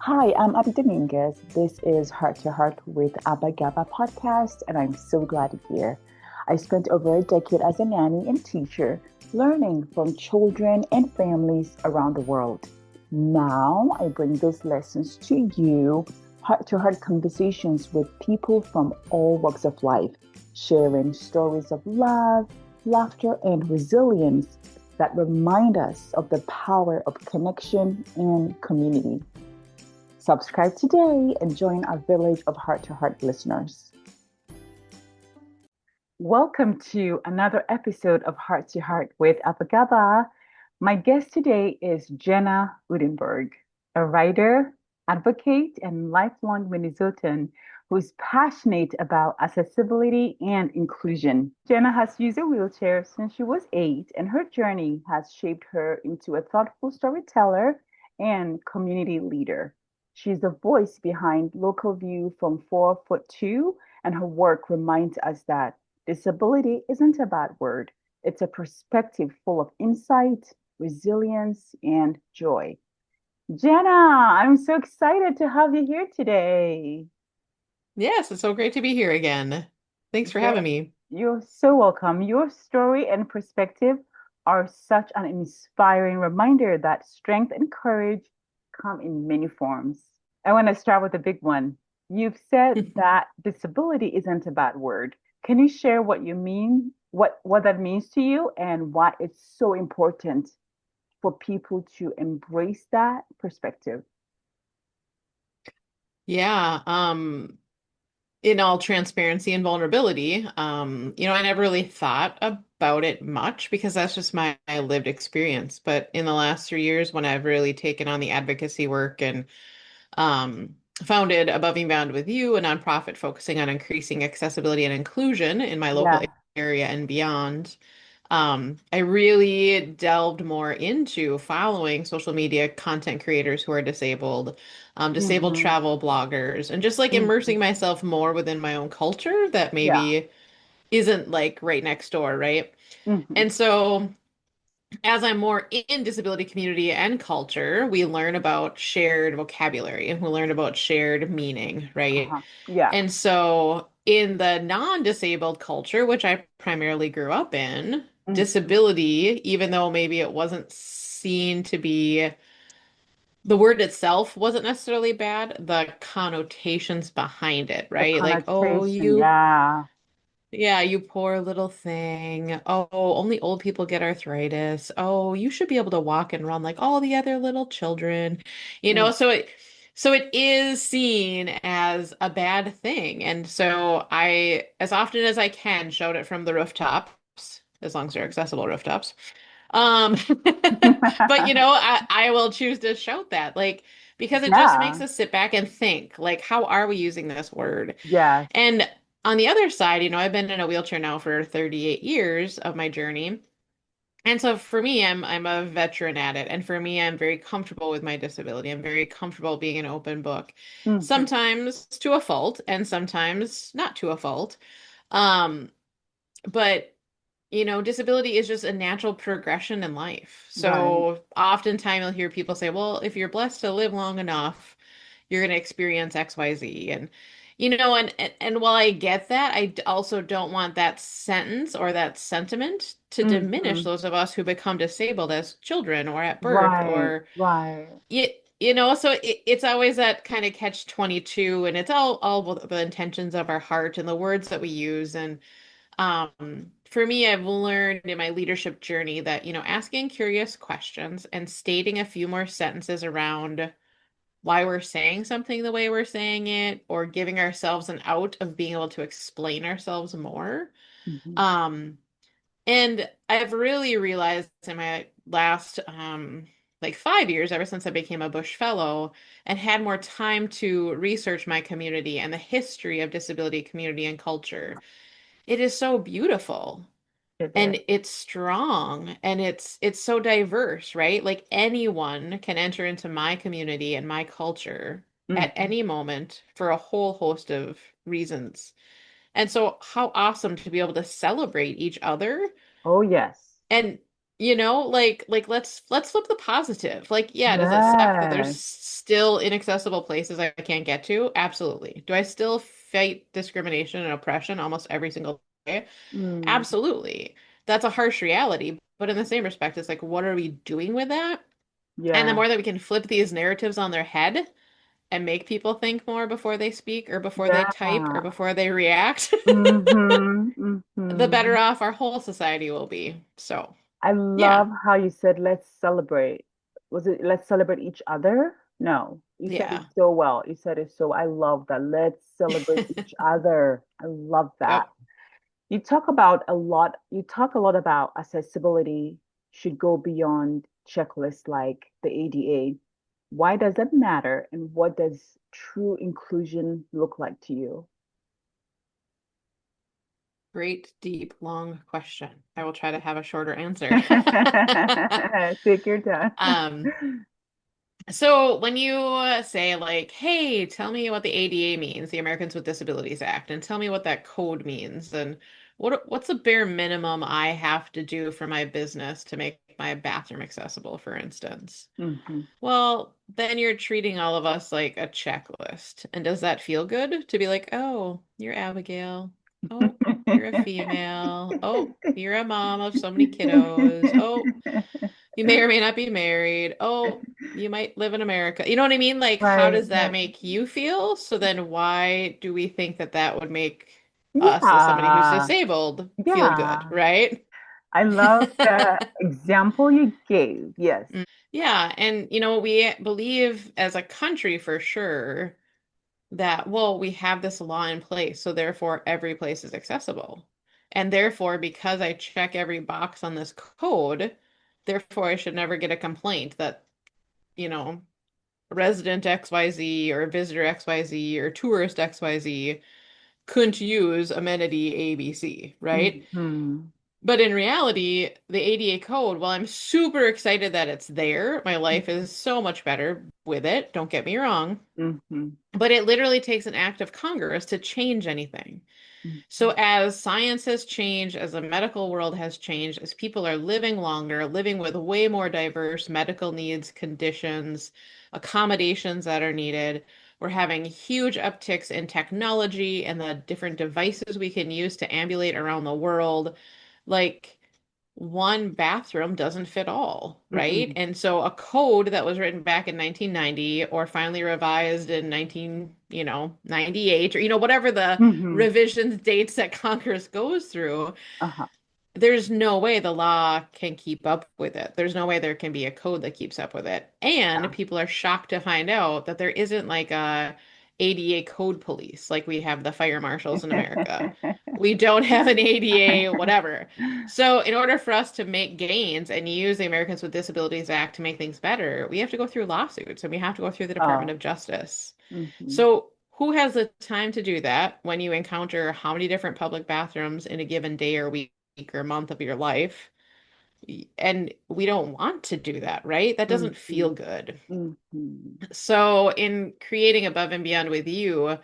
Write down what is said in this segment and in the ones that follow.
Hi, I'm Abby Dominguez. This is Heart to Heart with Abba Gaba podcast, and I'm so glad you're here. I spent over a decade as a nanny and teacher, learning from children and families around the world. Now I bring those lessons to you, heart to heart conversations with people from all walks of life, sharing stories of love, laughter, and resilience that remind us of the power of connection and community. Subscribe today and join our village of heart to heart listeners. Welcome to another episode of Heart to Heart with Apagaba. My guest today is Jenna Udenberg, a writer, advocate, and lifelong Minnesotan who's passionate about accessibility and inclusion. Jenna has used a wheelchair since she was 8, and her journey has shaped her into a thoughtful storyteller and community leader. She's the voice behind Local View from 4 foot 2, and her work reminds us that disability isn't a bad word. It's a perspective full of insight, resilience, and joy. Jenna, I'm so excited to have you here today. Yes, it's so great to be here again. Thanks for You're, having me. you're so welcome. Your story and perspective are such an inspiring reminder that strength and courage come in many forms. I want to start with a big one. You've said that disability isn't a bad word. Can you share what you mean, what that means to you, and why it's so important for people to embrace that perspective? Yeah, in all transparency and vulnerability, I never really thought about it much because that's just my lived experience. But in the last 3 years, when I've really taken on the advocacy work and founded Above and Beyond with You, a nonprofit focusing on increasing accessibility and inclusion in my local Yeah. area and beyond. I really delved more into following social media content creators who are disabled, disabled Hmm. travel bloggers, and just like Hmm. immersing myself more within my own culture that Yeah. maybe isn't like right next door, right? Hmm. And so as I'm more in disability community and culture, we learn about shared vocabulary and we learn about shared meaning, right? Uh-huh. Yeah. And so in the non-disabled culture, which I primarily grew up in, Hmm. disability, even though maybe it wasn't seen to be, the word itself wasn't necessarily bad, the connotations behind it, The right? Like, oh, connotation. Yeah. yeah, you poor little thing. Oh, only old people get arthritis. Oh, you should be able to walk and run like all the other little children. Mm. So it is seen as a bad thing. And so I, as often as I can, shout it from the rooftops, as long as they're accessible rooftops. Um, but I will choose to shout that, like, because it just makes Yeah. us sit back and think, like, how are we using this word? Yes. And on the other side, I've been in a wheelchair now for 38 years of my journey. And so for me, I'm a veteran at it. And for me, I'm very comfortable with my disability. I'm very comfortable being an open book, Hmm. sometimes to a fault and sometimes not to a fault. Um, but disability is just a natural progression in life. Right. So oftentimes you'll hear people say, well, if you're blessed to live long enough, you're going to experience XYZ. And while I get that, also don't want that sentence or that sentiment to diminish Hmm. those of us who become disabled as children or at birth Right. or Right. so it's always that kind of catch 22, and it's all with the intentions of our heart and the words that we use. And for me, I've learned in my leadership journey that, asking curious questions and stating a few more sentences around why we're saying something the way we're saying it, or giving ourselves an out of being able to explain ourselves more. Hmm. Um, and I've really realized in my last like 5 years, ever since I became a Bush Fellow and had more time to research my community and the history of disability community and culture, it is so beautiful It is. and it's strong and it's so diverse, right? Like anyone can enter into my community and my culture at Hmm. any moment for a whole host of reasons. And so how awesome to be able to celebrate each other Oh, yes. and let's flip the positive. Like, yeah, does it suck that there's Yes. still inaccessible places I can't get to? Absolutely. Do I still fight discrimination and oppression almost every single day? Mm, Absolutely. That's a harsh reality, but in the same respect, it's like, what are we doing with that? And the yeah. more that we can flip these narratives on their head and make people think more before they speak or before they type or Yeah. before they react, Mm-hmm. the better Mm-hmm. off our whole society will be. So, I yeah, love how you said, let's celebrate. Was it let's celebrate each other? No, you said it yeah. so well. You said it so. I love that. Let's celebrate each other. I love that. Yep. You talk a lot about accessibility should go beyond checklists like the ADA. Why does that matter? And what does true inclusion look like to you? Great, deep, long question. I will try to have a shorter answer. Take your time. Um, so when you say like, "Hey, tell me what the ADA means, the Americans with Disabilities Act, and tell me what that code means, and what's the bare minimum I have to do for my business to make my bathroom accessible, for instance?" Mhm. Well, then you're treating all of us like a checklist. And does that feel good to be like, "Oh, you're Abigail. Oh, you're a female. Oh, you're a mom of so many kiddos. Oh, you may or may not be married. Oh, you might live in America." You know what I mean? Like, how Right, does that right. make you feel? So then why do we think that that would make us, as somebody who's Yeah, disabled, feel good, yeah. right? I love the example you gave. Yes. Yeah, and we believe as a country for sure that, well, we have this law in place, so therefore every place is accessible. And therefore, because I check every box on this code, therefore I should never get a complaint that, you know, resident XYZ or visitor XYZ or tourist XYZ couldn't use amenity ABC, right? Hmm. But in reality, the ADA code, while I'm super excited that it's there, my life is so much better with it, don't get me wrong, Hmm. but it literally takes an act of Congress to change anything. So, Hmm. as science has changed, as the medical world has changed, as people are living longer, living with way more diverse medical needs, conditions, accommodations that are needed, we're having huge upticks in technology and the different devices we can use to ambulate around the world. Like, one bathroom doesn't fit all, right? Mm-mm. And so a code that was written back in 1990 or finally revised in 98 or whatever the Hmm. revisions dates that Congress goes through, Uh-huh. there's no way the law can keep up with it. There's no way there can be a code that keeps up with it. And Yeah. people are shocked to find out that there isn't like a ADA code police like we have the fire marshals in America. We don't have an ADA whatever. So in order for us to make gains and use the Americans with Disabilities Act to make things better, we have to go through lawsuits and we have to go through the Department Oh. of Justice. Hmm. So who has the time to do that when you encounter how many different public bathrooms in a given day or week or month of your life? And we don't want to do that, right? That doesn't Hmm. feel good. Hmm. So in creating Above and Beyond with you,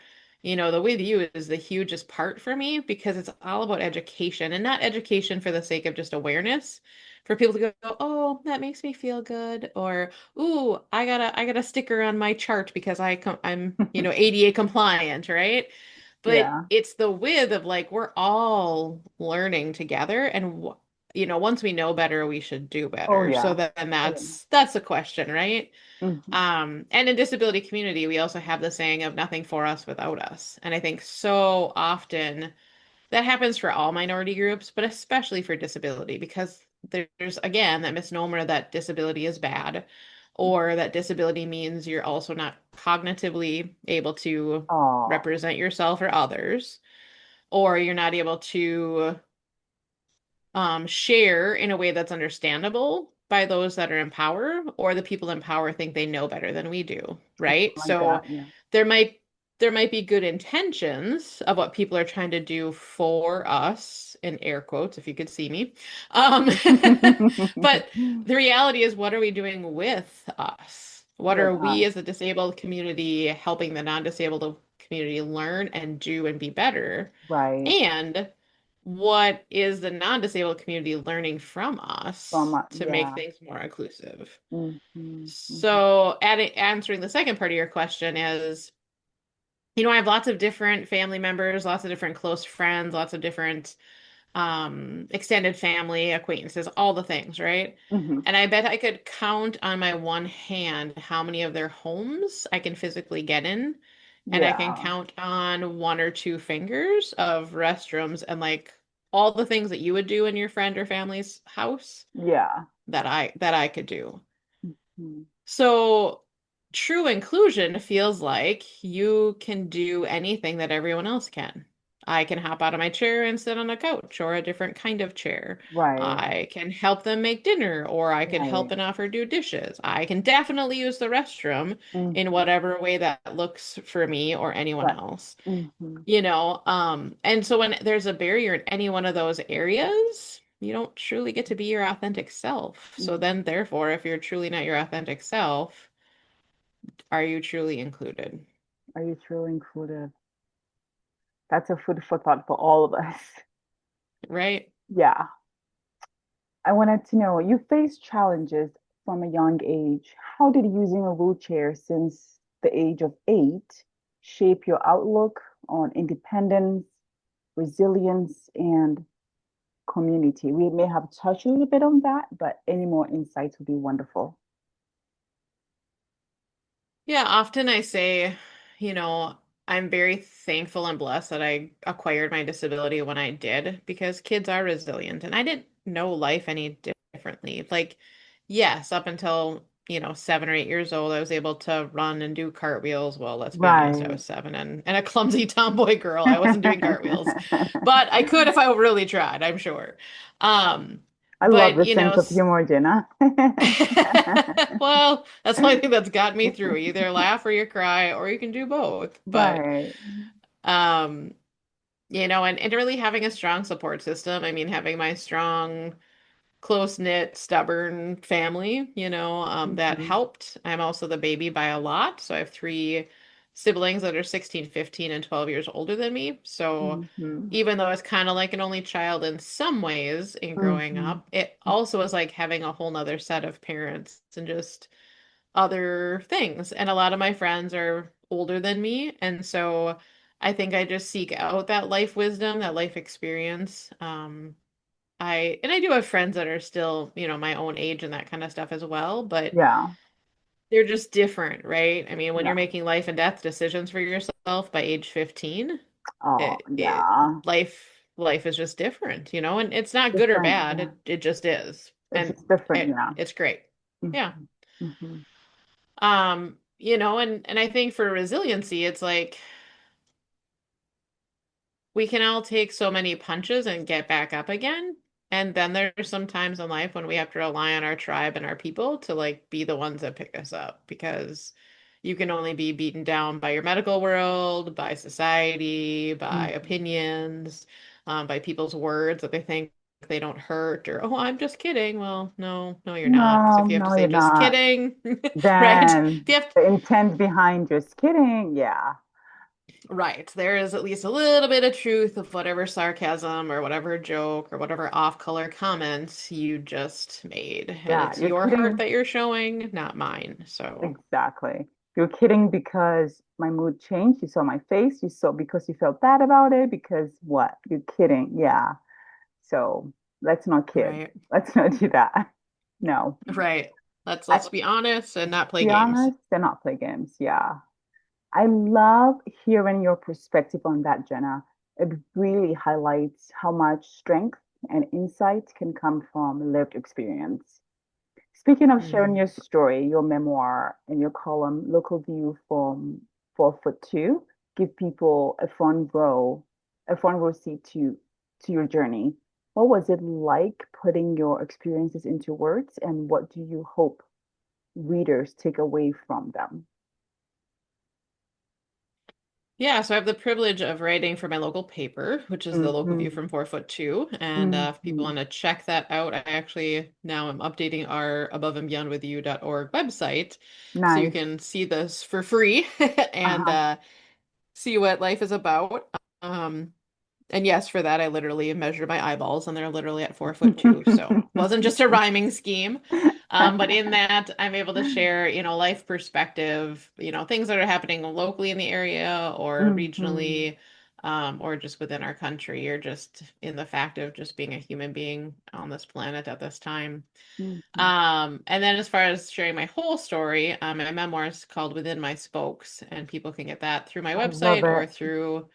the with you is the hugest part for me because it's all about education and not education for the sake of just awareness. For people to go, "Oh, that makes me feel good," or, "Ooh, I got a sticker on my chart because I'm, ADA compliant," right? But Yeah. it's the with of like we're all learning together and once we know better, we should do Oh, better. So yeah. then Oh, yeah. that's the question, right? Hmm. And in disability community, we also have the saying of nothing for us without us. And I think so often that happens for all minority groups, but especially for disability, because there's again that misnomer that disability is bad, or that disability means you're also not cognitively able to Oh. represent yourself or others, or you're not able to share in a way that's understandable by those that are in power, or the people in power think they know better than we do, right? Like that. So Yeah. there might there might be good intentions of what people are trying to do for us, in air quotes, if you could see me. Um, but the reality is, what are we doing with us? What With are we us. as a disabled community helping the non-disabled community learn and do and be better? Right. And what is the non-disabled community learning from From us to make yeah. things more inclusive? Mm-hmm, mm-hmm. So, answering the second part of your question is, I have lots of different family members, lots of different close friends, lots of different extended family, acquaintances, all the things, right? Mm-hmm. And I bet I could count on my one hand how many of their homes I can physically get in. And I can Yeah, count on one or two fingers of restrooms and like all the things that you would do in your friend or family's house yeah. that I could do. Mm-hmm. So true inclusion feels like you can do anything that everyone else can. I can hop out of my chair and sit on a couch or a different kind of chair. Right, I can help them make dinner, or I can help right, and offer do dishes. I can definitely use the restroom in mm-hmm. whatever way that looks for me or anyone Right. else. Mm-hmm. And so when there's a barrier in any one of those areas, you don't truly get to be your authentic self. So Mm. then, therefore, if you're truly not your authentic self, are you truly included? Are you truly included? That's a food for thought for all of us. Right? Yeah. I wanted to know, you faced challenges from a young age. How did using a wheelchair since the age of 8 shape your outlook on independence, resilience, and community? We may have touched a little bit on that, but any more insights would be wonderful. Yeah, often I say, you know, I'm very thankful and blessed that I acquired my disability when I did because kids are resilient and I didn't know life any differently. Like, yes, up until, 7 or 8 years old, I was able to run and do cartwheels. Well, let's be honest, I Right. was seven and a clumsy tomboy girl. I wasn't doing cartwheels, but I could if I really tried, I'm sure. Um, I love but, the sense of humor, Jenna. well, that's the only thing that's got me through. Either laugh or you cry, or you can do both. But Right. um, and really having a strong support system. I mean, having my strong, close-knit, stubborn family, that Mhm, helped. I'm also the baby by a lot, so I have three siblings that are 16, 15, and 12 years older than me. So mhm, even though it's kind of like an only child in some ways in growing mhm. up, it also is like having a whole nother set of parents and just other things. And a lot of my friends are older than me. And so I think I just seek out that life wisdom, that life experience. I do have friends that are still, my own age and that kind of stuff as well, but Yeah, they're just different, right? I mean, when you're yeah. making life and death decisions for yourself by age 15, Oh, it yeah. life is just different, and it's not good or Different. bad. Yeah. It just is. It's And just different. Yeah. it's great. Yeah. Mhm, mhm. And I think for resiliency, it's like we can all take so many punches and get back up again. And then there's some times in life when we have to rely on our tribe and our people to like be the ones that pick us up because you can only be beaten down by your medical world, by society, by Mhm. opinions, by people's words that they think they don't hurt or, oh, I'm just kidding. Well, no, no, you're not. Because No, if you have to no, say you're just not. kidding, right? If Then you have the intent behind just kidding. Yeah. Right. There is at least a little bit of truth of whatever sarcasm or whatever joke or whatever off-color comment you just made. And Yeah. it's You're your heart kidding. that you're showing, not mine. So, Exactly. You're kidding because my mood changed. You saw my face. You saw because you felt bad about it. Because what? You're kidding. Yeah. So let's not kid. right. Let's not do that. No. Right. Let's I let's be honest and not play be games. honest, they're not play games. Yeah. I love hearing your perspective on that, Jenna. It really highlights how much strength and insight can come from lived experience. Speaking of sharing Hmm. your story, your memoir, and your column, Local View from 4 foot 2, give people a front row seat to your journey. What was it like putting your experiences into words, and what do you hope readers take away from them? Yeah, so I have the privilege of writing for my local paper, which is the Local View Hmm. from 4 foot 2. And if people Hmm. want to check that out, I actually now am updating our aboveandbeyondwithyou.org website so you Nice. can see this for free and Uh-huh. see what life is about. Um, And yes, for that, I literally measured my eyeballs, and they're literally at 4'2". So wasn't just a rhyming scheme. But in that, I'm able to share, life perspective, things that are happening locally in the area or Mhm. regionally, or just within our country, or just in the fact of just being a human being on this planet at this time. Mhm. And then as far as sharing my whole story, my memoir is called Within My Spokes, and people can get that through my I love website or it. through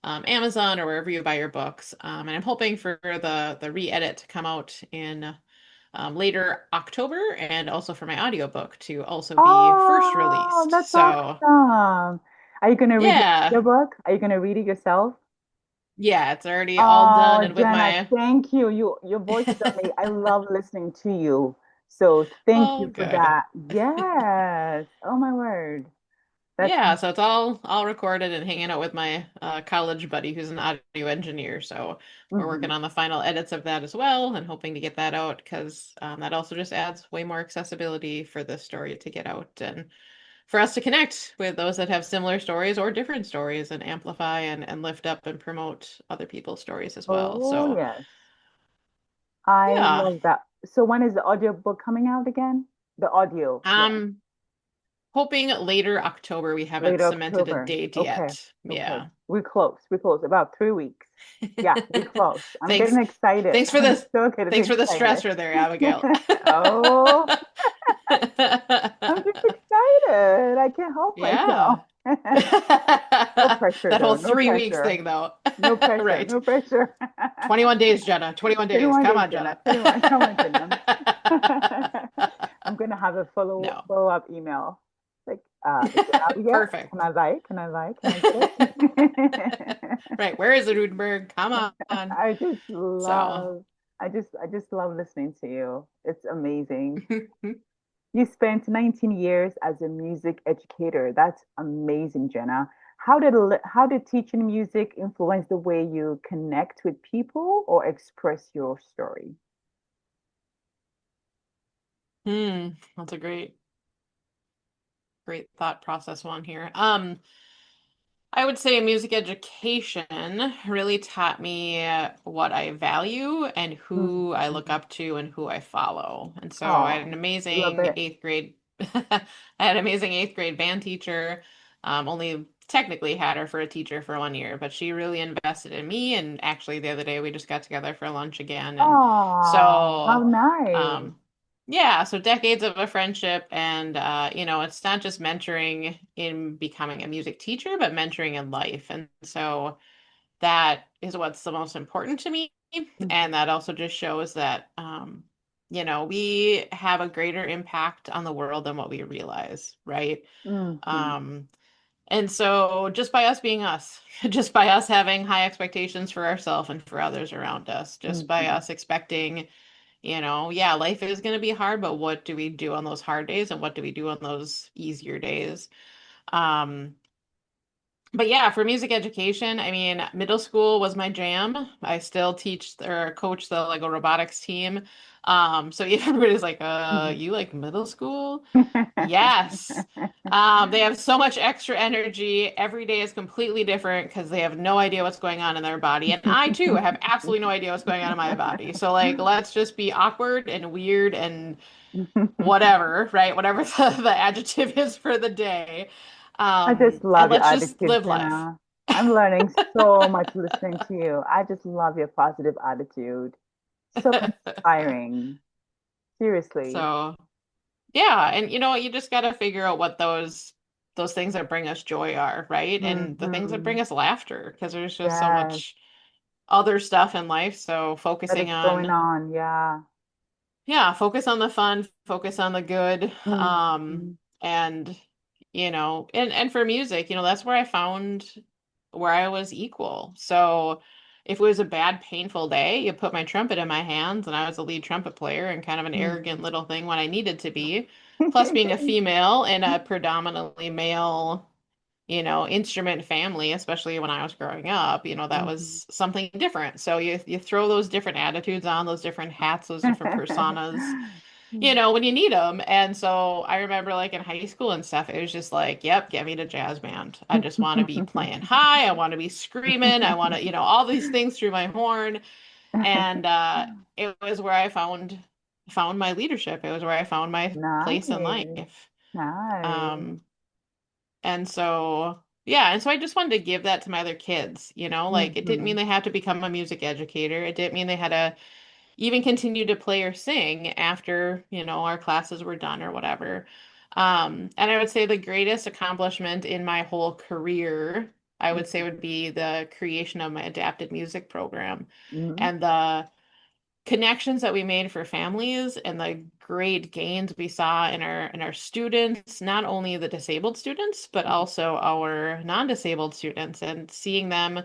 Amazon or wherever you buy your books. And I'm hoping for the re-edit to come out in later October, and also for my audiobook to also be first Oh, released. that's So awesome. Are you going to read yeah, your book? Are you going to read it yourself? yeah, it's already all done Oh, and with Jenna, my thank you. Your voice is amazing. I love listening to you. So thank oh you for good. that. Yes. Oh my word. That's Yeah, so it's all recorded and hanging out with my college buddy who's an audio engineer. So we're mhm. working on the final edits of that as well and hoping to get that out because that also just adds way more accessibility for the story to get out and for us to connect with those that have similar stories or different stories and amplify and lift up and promote other people's stories as well. Oh So yes. I yeah, love that. So when is the audio book coming out again? The audio, yeah. I'm hoping later October. We haven't Later cemented a October. date Okay. yet. Okay. Yeah. We're close. We're close. About 3 weeks. Yeah, we're close. I'm getting Thanks. excited. Thanks for I'm this. so getting Thanks for the excited. stressor there, Abigail. Oh, I'm just excited. I can't help myself. Yeah. No pressure That whole though. No 3 weeks pressure. thing, though. No pressure. Right. No pressure. 21 days, Jenna. 21 days. 21 Come days, on, Jenna. Jenna. 21. Come on, Jenna. I'm gonna have a No. follow up email. Like, is it out yet? Can Perfect. I buy it? Can I buy it? Can I get it? Right. Where is it, Udenberg? Come on. I just So, love, I just love listening to you. It's amazing. You spent 19 years as a music educator. That's amazing, Jenna. How did teaching music influence the way you connect with people or express your story? that's a great thought process one here. I would say music education really taught me what I value and who I look Mhm. up to and who I follow. And so I had an Oh, love amazing it. eighth grade, I had an amazing eighth grade band teacher. Only technically had her for a teacher for 1 year, but she really invested in me. And actually, the other day we just got together for lunch again. And Oh, how so, nice. um, yeah, so decades of a friendship, and it's not just mentoring in becoming a music teacher, but mentoring in life. And so that is what's the most important to me. And Mhm. that also just shows that we have a greater impact on the world than what we realize, right? Mhm. Um, and so just by us being us, just by us having high expectations for ourselves and for others around us, just by Mhm. us expecting yeah, life is going to be hard, but what do we do on those hard days and what do we do on those easier days? Um, but yeah, for music education, I mean, middle school was my jam. I still teach or coach the Lego robotics team. So everybody's like, Mhm. you like middle school? Yes. They have so much extra energy. Every day is completely different because they have no idea what's going on in their body. And I too have absolutely no idea what's going on in my body. So like, let's just be awkward and weird and whatever, right? Whatever the adjective is for the day. I just And love your let's just attitude, live life. Jenna. I'm learning so much listening to you. I just love your positive attitude. So inspiring. Seriously. So, yeah, and you just got to figure out what those things that bring us joy are, right? And the things that Hmm. bring us laughter, because there's just so Yes, much other stuff in life. So that focusing is going on on. Yeah. Yeah, focus on the fun, focus on the good. Hmm. And and for music, that's where I found where I was equal. So if it was a bad, painful day, you put my trumpet in my hands and I was a lead trumpet player and kind of an arrogant little thing when I needed to be. Plus being a female in a predominantly male instrument family, especially when I was growing up, that Mhm. was something different. So you throw those different attitudes on, those different hats, those different personas, Mm. when you need them. And so I remember like in high school and stuff, it was just like, yep, get me to jazz band. I just want to be playing high. I want to be screaming. I want to, all these things through my horn. And it was where I found my leadership. It was where I found my place in Nice. life. Nice. Um, and so, yeah, and so I just wanted to give that to my other kids, like it didn't mean Hmm. they had to become a music educator. It didn't mean they had to even continue to play or sing after, our classes were done or whatever. And I would say the greatest accomplishment in my whole career, I would say would be the creation of my adapted music program Hmm. and the connections that we made for families and the great gains we saw in our students, not only the disabled students, but also our non-disabled students and seeing them,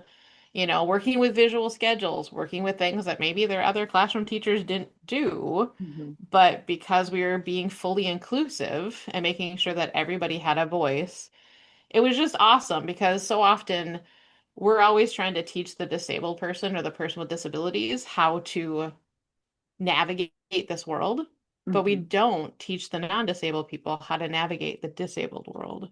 working with visual schedules, working with things that maybe their other classroom teachers didn't do, Hmm. but because we were being fully inclusive and making sure that everybody had a voice, it was just awesome because so often we're always trying to teach the disabled person or the person with disabilities how to navigate this world, but we Hmm. don't teach the non-disabled people how to navigate the disabled world.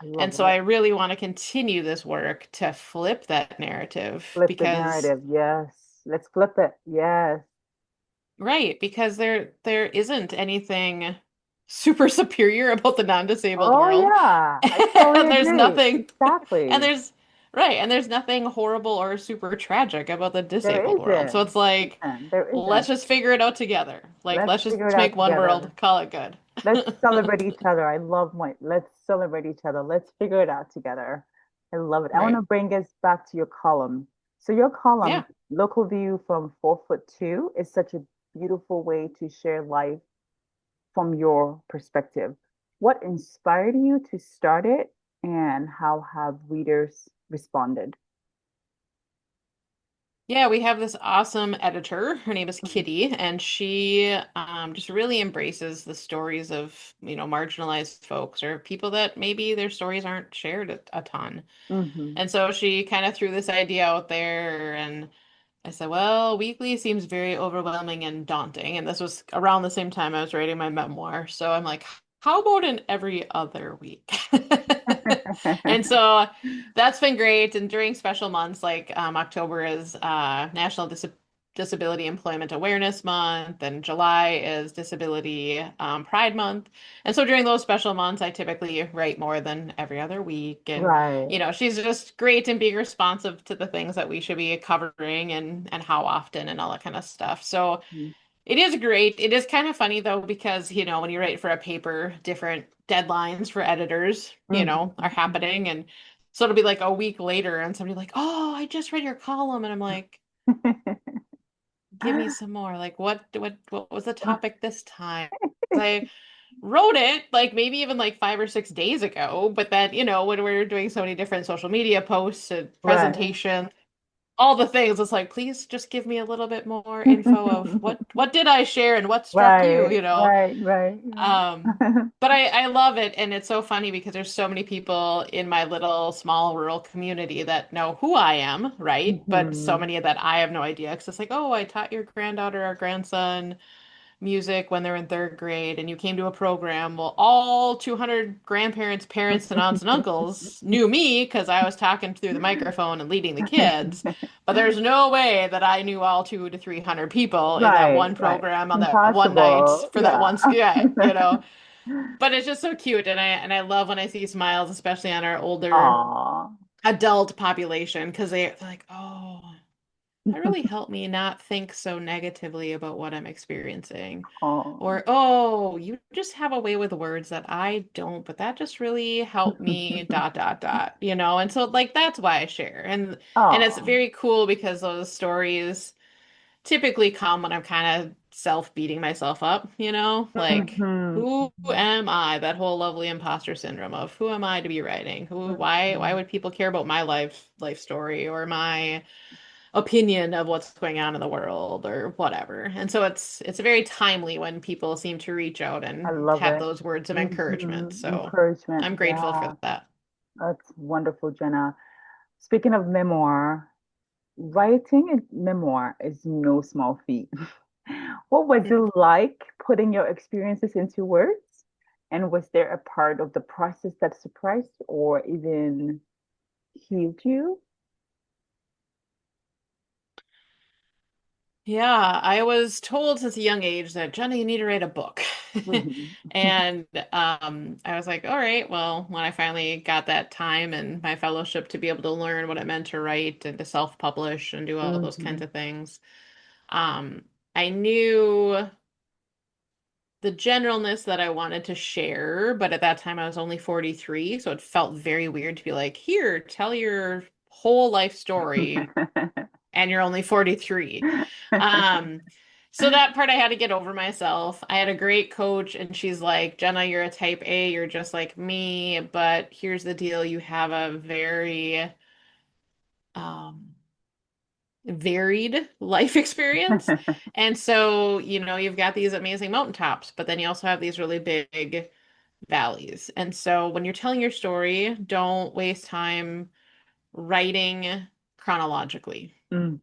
I And love so it. I really want to continue this work to flip that narrative Flip the because, narrative. Yes. Let's flip it. Yes. right, because there isn't anything super superior about the non-disabled Oh, world. yeah. I totally And there's agree. nothing, and Exactly. there's nothing horrible or super tragic about the There disabled world. So isn't. it's like, There let's isn't. just figure it out together. Like, Let's let's just figure it out make one world, together. call it good. Let's celebrate each other. I love my, let's celebrate each other. Let's figure it out together. I love it. I want to Right. bring us back to your column. So your column, Yeah. Local View from 4'2", is such a beautiful way to share life from your perspective. What inspired you to start it, and how have readers responded? Yeah, we have this awesome editor. Her name is Mhm. Kitty, and she just really embraces the stories of, marginalized folks or people that maybe their stories aren't shared a ton. Mhm. And so she kind of threw this idea out there, and I said, well, weekly seems very overwhelming and daunting. And this was around the same time I was writing my memoir. So I'm like, how about an every other week? And so that's been great. And during special months, like October is National Disability Employment Awareness Month, and July is Disability Pride Month. And so during those special months, I typically write more than every other week. And Right. she's just great and being responsive to the things that we should be covering and how often and all that kind of stuff. So Mhm. it is great. It is kind of funny though, because, when you write for a paper, different deadlines for editors, are happening. And so it'll be like a week later and somebody like, oh, I just read your column. And I'm like, give me some more. Like what was the topic this time? 'Cause I wrote it like maybe even like 5 or 6 days ago, but then, when we're doing so many different social media posts and Right. presentations, all the things, it's like, please just give me a little bit more info of what did I share and what struck you, Right, right, right, Um, right. but I love it, and it's so funny because there's so many people in my little small rural community that know who I am, right? But so Hmm. many that I have no idea because it's like, oh, I taught your granddaughter or grandson music when they're in third grade and you came to a program. Well, all 200 grandparents, parents, and aunts and uncles knew me because I was talking through the microphone and leading the kids. But there's no way that I knew all 200 to 300 people in that Right, one right. program on that one night Impossible. for that Yeah. one, yeah, But it's just so cute, and I love when I see smiles, especially on our older Aw. adult population, because they're like, oh, that really helped me not think so negatively about what I'm experiencing. Oh. Or, oh, you just have a way with words that I don't, but that just really helped me, dot, dot, dot. And so like that's why I share. And it's Oh. very cool because those stories typically come when I'm kind of self-beating myself up. Like, Hmm. who am I? That whole lovely imposter syndrome of who am I to be writing? Why Hmm. would people care about my life story or my opinion of what's going on in the world or whatever. And so it's very timely when people seem to reach out I and love have it. those words of encouragement. Hmm. So Encouragement. I'm grateful Yeah. for that. That's wonderful, Jenna. Speaking of memoir, writing a memoir is no small feat. What was it like putting your experiences into words? And was there a part of the process that surprised or even healed you? Yeah, I was told since a young age that Jenna, you need to write a book. Mhm. And I was like, all right, well, when I finally got that time and my fellowship to be able to learn what it meant to write and to self-publish and do all those kinds Mhm. of things, I knew the generalness that I wanted to share, but at that time I was only 43, so it felt very weird to be like, here, tell your whole life story and you're only 43. Um, so that part I had to get over myself. I had a great coach, and she's like, Jenna, you're a type A, you're just like me, but here's the deal, you have a very um varied life experience. And so, you've got these amazing mountaintops, but then you also have these really big valleys. And so when you're telling your story, don't waste time writing chronologically.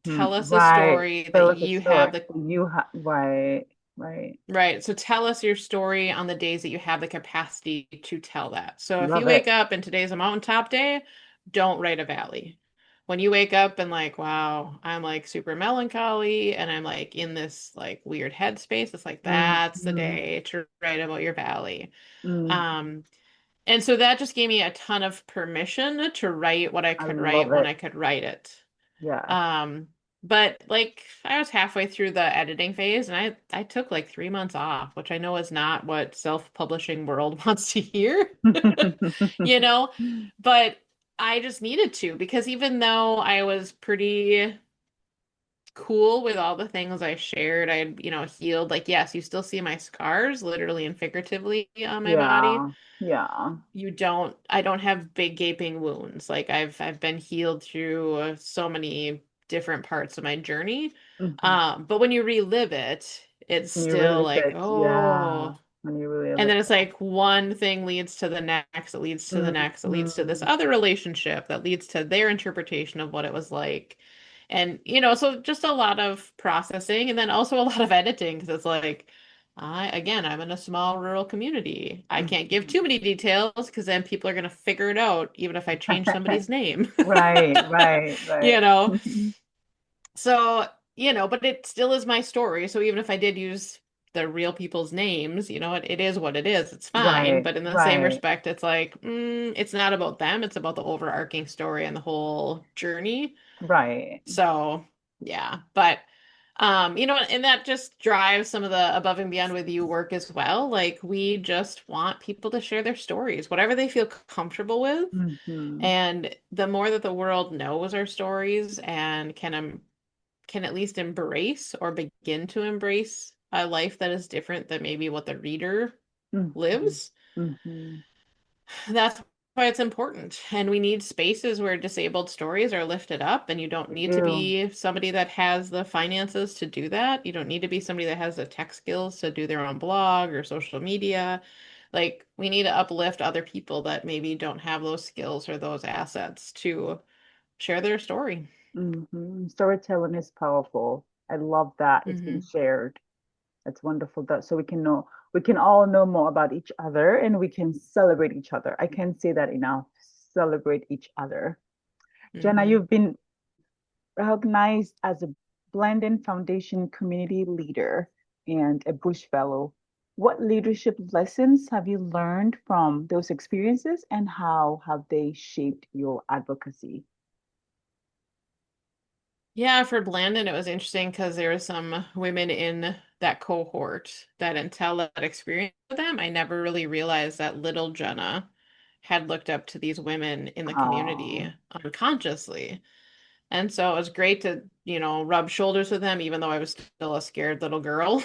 Tell us a Right. story that Tell us a you story. have the You have right, right. right. So tell us your story on the days that you have the capacity to tell that. So if you Love wake it. up and today's a mountaintop day, don't write a valley. When you wake up and like, wow, I'm like super melancholy and I'm like in this like weird headspace, it's like that's the Mm-hmm. day to write about your valley. Mm-hmm. Um, and so that just gave me a ton of permission to write what I I could write love when it. I could write it. Yeah. Um, but like I was halfway through the editing phase and I took like 3 months off, which I know is not what self-publishing world wants to hear, you know, but I just needed to because even though I was pretty cool with all the things I shared, I had, healed, like yes, you still see my scars literally and figuratively on my body. Yeah. Yeah. I don't have big gaping wounds. Like I've been healed through so many different parts of my journey. Mm-hmm. But when you relive it, it's When you still really like, fit, yeah. oh, When you really and live then it's like one thing leads to the next, it leads to the next, it leads to this Mm-hmm. other relationship that leads to their interpretation of what it was like. And, so just a lot of processing and then also a lot of editing because it's like, I'm in a small rural community. I can't give Mm-hmm. too many details because then people are going to figure it out, even if I change somebody's name. Right, right, You right. know? So, but it still is my story. So even if I did use the real people's names, it is what it is. It's fine. Right, But in the same right, respect, it's like, it's not about them. It's about the overarching story and the whole journey. right. So, yeah. But, and that just drives some of the above and beyond with you work as well. Like, we just want people to share their stories, whatever they feel comfortable with. Mm-hmm. And the more that the world knows our stories and can at least embrace or begin to embrace a life that is different than maybe what the reader Mm-hmm. lives. Mm-hmm. That's why it's important. And we need spaces where disabled stories are lifted up, and you don't We need to do. be somebody that has the finances to do that. You don't need to be somebody that has the tech skills to do their own blog or social media. Like, we need to uplift other people that maybe don't have those skills or those assets to share their story. Storytelling is powerful. I love that it's been Hmm. shared. It's wonderful that so we can all know more about each other and we can celebrate each other. I can't say that enough. Celebrate each other. Jenna, Hmm. you've been recognized as a Blendin Foundation community leader and a Bush Fellow. What leadership lessons have you learned from those experiences and how have they shaped your advocacy? Yeah, for Blandon, it was interesting because there were some women in that cohort that until that experience with them, I never really realized that little Jenna had looked up to these women in the community Oh. unconsciously. And so it was great to, rub shoulders with them, even though I was still a scared little girl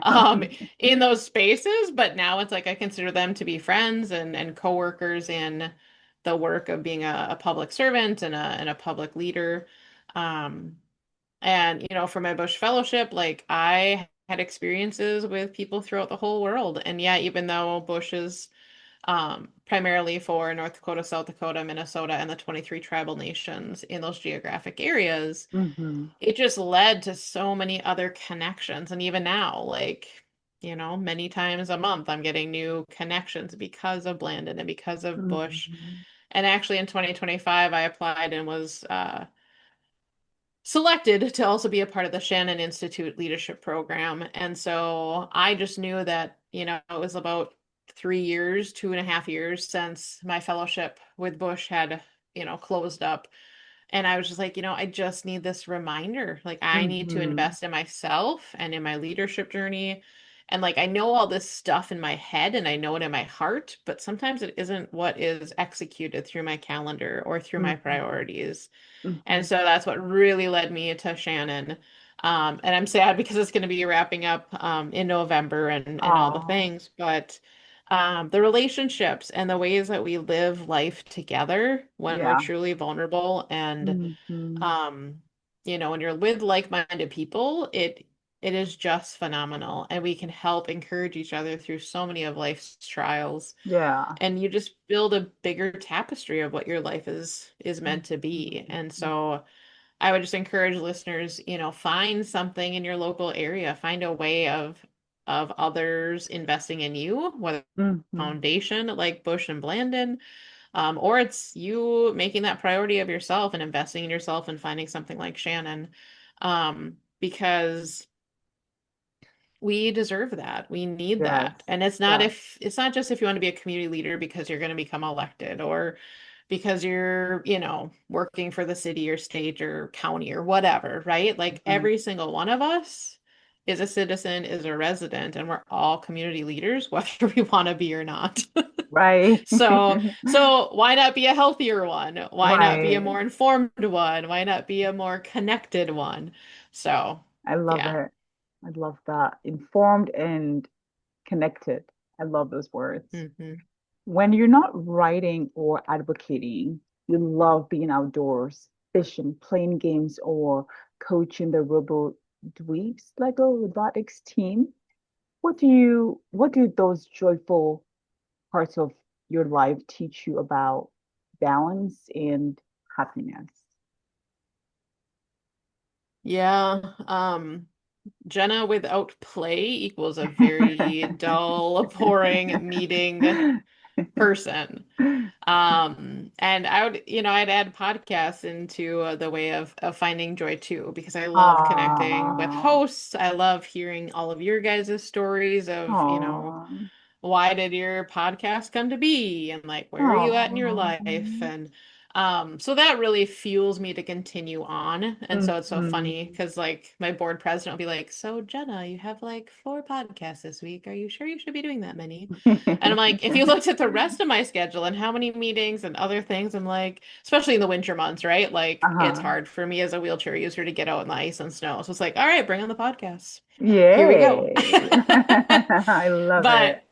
um, in those spaces. But now it's like I consider them to be friends and coworkers in the work of being a public servant and a public leader. Um, and, for my Bush Fellowship, like I had experiences with people throughout the whole world. And yeah, even though Bush is primarily for North Dakota, South Dakota, Minnesota, and the 23 tribal nations in those geographic areas, Hmm. it just led to so many other connections. And even now, like, many times a month, I'm getting new connections because of Blandon and because of Bush. Hmm. And actually, in 2025, I applied and was selected to also be a part of the Shannon Institute leadership program. And so I just knew that, it was about 3 years, 2.5 years since my fellowship with Bush had, closed up. And I was just like, I just need this reminder. Like, I need to Hmm. invest in myself and in my leadership journey. And like, I know all this stuff in my head and I know it in my heart, but sometimes it isn't what is executed through my calendar or through my Hmm. priorities. And Hmm. so that's what really led me to Shannon. And I'm sad because it's going to be wrapping up in November and all the Oh, things, but the relationships and the ways that we live life together when we're yeah. truly vulnerable and Hmm. um, when you're with like-minded people, it is just phenomenal. And we can help encourage each other through so many of life's trials, Yeah. and you just build a bigger tapestry of what your life is meant to be. And Hmm. so I would just encourage listeners, find something in your local area, find a way of others investing in you, whether Hmm. foundation like Bush and Blandon, or it's you making that priority of yourself and investing in yourself and finding something like Shannon. Because we deserve that. We need Yes. that. And Yes. it's not just if you want to be a community leader because you're going to become elected or because you're, working for the city or state or county or whatever, right? Like Hmm. every single one of us is a citizen, is a resident, and we're all community leaders, whether we want to be or not. Right. So why not be a healthier one? Why not be a Right. more informed one? Why not be a more connected one? So, I love yeah. it. I love that. Informed and connected. I love those words. Hmm. When you're not writing or advocating, you love being outdoors, fishing, playing games, or coaching the Robo Dweebs Lego robotics team. What do those joyful parts of your life teach you about balance and happiness? Yeah. Jenna without play equals a very dull, boring meeting person. And I'd add podcasts into the way of finding joy too, because I love connecting with Aww. hosts. I love hearing all of your guys' stories of, Aww. why did your podcast come to be? And like, where are you at in your Aww. life? And so that really fuels me to continue on. And so it's so Mhm. funny because like my board president will be like, "So Jenna, you have like 4 podcasts this week. Are you sure you should be doing that many?" And I'm like, if you looked at the rest of my schedule and how many meetings and other things, I'm like, especially in the winter months, right? Like it's Uh-huh. hard for me as a wheelchair user to get out in the ice and snow. So it's like, all right, bring on the podcasts. Here we go. Yay. I love it.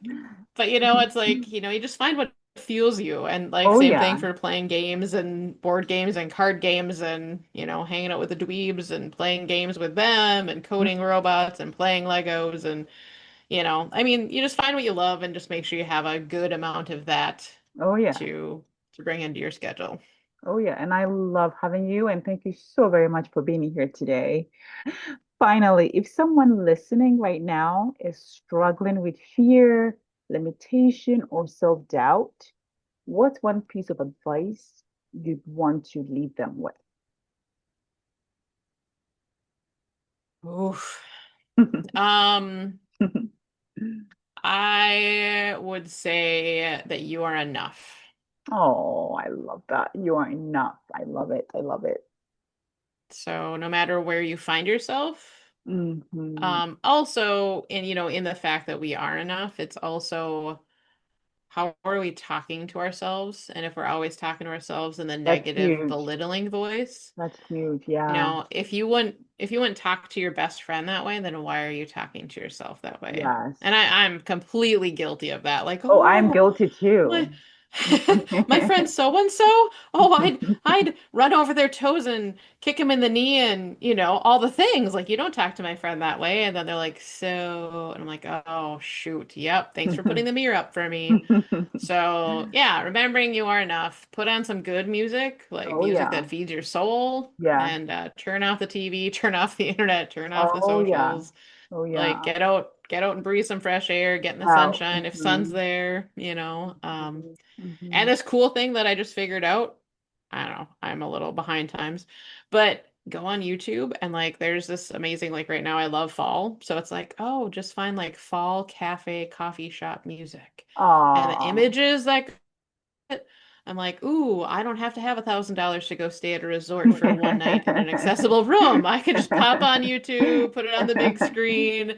But it's like, you just find what fuels you. And like Oh same thing yeah. for playing games and board games and card games and, hanging out with the dweebs and playing games with them and coding robots and playing Legos and, I mean, you just find what you love and just make sure you have a good amount of that Oh yeah. to bring into your schedule. Oh yeah. And I love having you and thank you so very much for being here today. Finally, if someone listening right now is struggling with fear, limitation, or self-doubt, what's one piece of advice you'd want to leave them with? Oof. Um, I would say that you are enough. Oh, I love that. You are enough. I love it. I love it. So no matter where you find yourself, Hmm. also in the fact that we are enough, it's also how are we talking to ourselves? And if we're always talking to ourselves in the That's negative, huge. belittling voice, That's huge. Yeah. if you wouldn't talk to your best friend that way, then why are you talking to yourself that way? Yes. And I'm completely guilty of that. Like, Oh, I'm oh, guilty my too. My friend so and so, oh, I'd run over their toes and kick him in the knee and, all the things. Like, you don't talk to my friend that way. And then they're like, so, and I'm like, oh, shoot. Yep. Thanks for putting the mirror up for me. So, yeah, remembering you are enough. Put on some good music, like Oh music yeah. that feeds your soul, Yeah. and turn off the TV, turn off the internet, turn off the Oh yeah. socials. Oh Like yeah. get out and breathe some fresh air, get in the Wow. sunshine if sun's Hmm. there, Hmm. And this cool thing that I just figured out, I don't know, I'm a little behind times, but go on YouTube and like there's this amazing, like right now I love fall. So it's like, oh, just find like fall cafe coffee shop music. And the Aw. images that I'm like, ooh, I don't have to have $1,000 to go stay at a resort for one night in an accessible room. I could just pop on YouTube, put it on the big screen,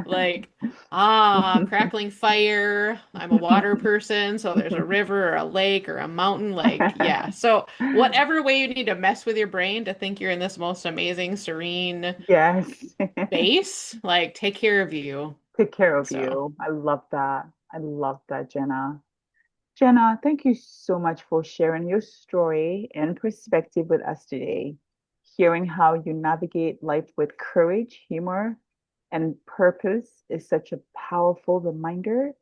like, I'm crackling fire. I'm a water person, so there's a river or a lake or a mountain, like, yeah. So whatever way you need to mess with your brain to think you're in this most amazing, serene Yes. space, like, take care of you. Take care of So. you. I love that. I love that, Jenna. Jenna, thank you so much for sharing your story and perspective with us today. Hearing how you navigate life with courage, humor, and purpose is such a powerful reminder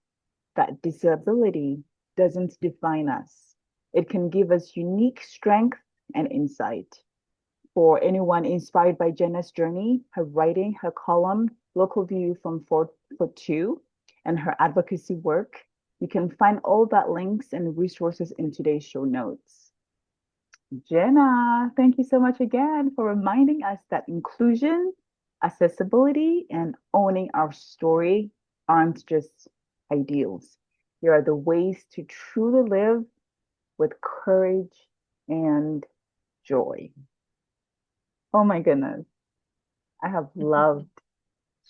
that disability doesn't define us. It can give us unique strength and insight. For anyone inspired by Jenna's journey, her writing, her column, Local View from 4 foot 2, and her advocacy work, you can find all that links and resources in today's show notes. Jenna, thank you so much again for reminding us that inclusion, accessibility, and owning our story aren't just ideals. They are the ways to truly live with courage and joy. Oh my goodness. I have loved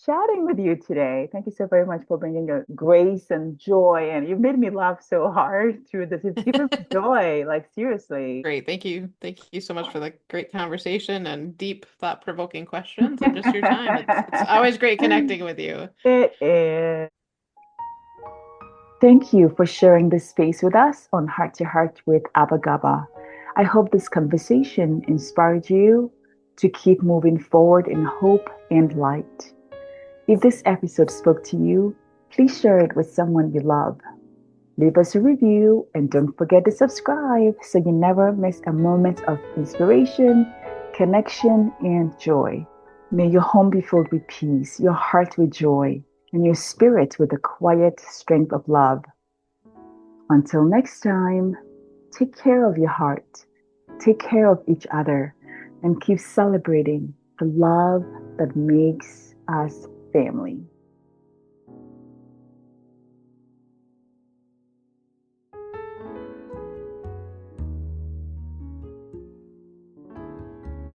chatting with you today. Thank you so very much for bringing your grace and joy. And you've made me laugh so hard through this. It's given me joy, like seriously. Great. Thank you. Thank you so much for the great conversation and deep thought-provoking questions and just your time. It's always great connecting with you. It is. Thank you for sharing this space with us on Heart to Heart with Abba Gaba. I hope this conversation inspired you to keep moving forward in hope and light. If this episode spoke to you, please share it with someone you love. Leave us a review and don't forget to subscribe so you never miss a moment of inspiration, connection, and joy. May your home be filled with peace, your heart with joy, and your spirit with the quiet strength of love. Until next time, take care of your heart, take care of each other, and keep celebrating the love that makes us family.